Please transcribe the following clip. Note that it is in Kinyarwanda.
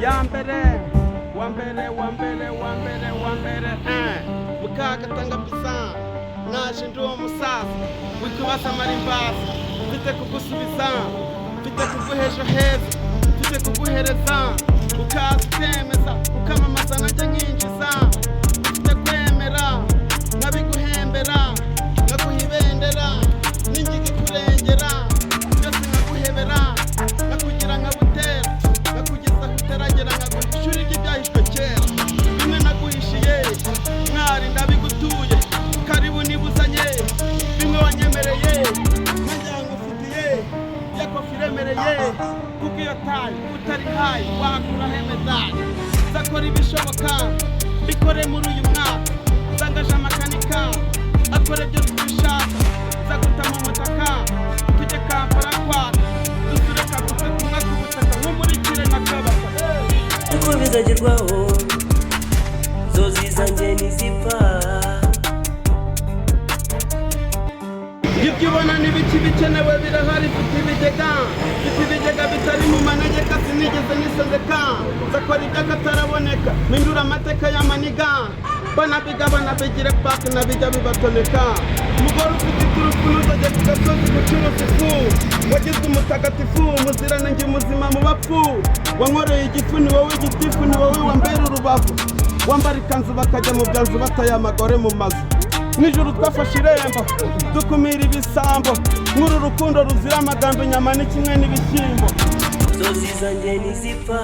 yambere mukagatanga bisa naje ndi uwo musaza wikubaza amarimbasi mfite kugusubiza mfite kuguhejo heza mfite kuguhereza ukaza ukemeza ukamamaza najya nkinjiza mfite kwemera nkabiguhembera nkaguhibendera n'ingiga ikurengera byose nkaguhebera nkakugira nkabutera nkakugeza uteragera nkaguhishura ibyahishwe kera bimwe naguhishiye mwari ndabigutuye karibu nibuzanye bimwe wanyemereye nanjye ngufitiye yakofi iremereye kuko iyo tayi utari hayi wakura hemedali zakora ibishoboka mbikore muri uyu mwaka zangaje amakanika akore ibyo tubishaka zaguta mu mutaka tujye Kampala kwaka dusure kakutse kumwe k'ubutaka nkumurikire na kabaka uko bizagerwaho zozi zanjye nizipfa ibyo ubona n'ibiki bikenewe birahari mfite ibigega bitari mu manegeka sinigeze nisondeka zakora iby'akataraboneka mpindura amateka y'amaniga banabiga banabigire pake nabijya bibatoneka umugore ufite iturufu n'uzajya ku gasozi gucuruza ifu wagize umutagatifu muziranenge muzima mu bapfu wankoreye igifu ni wowe igitifu ni wowe wambera urubavu wambara ikanzu bakajya mu byanzu bataye amagore mu mazu nijoro twafashe irembo dukumira ibisambo nk'uru rukundo ruzira amagambo inyama ni kimwe n'ibishyimbo zozi zanjye nizipfa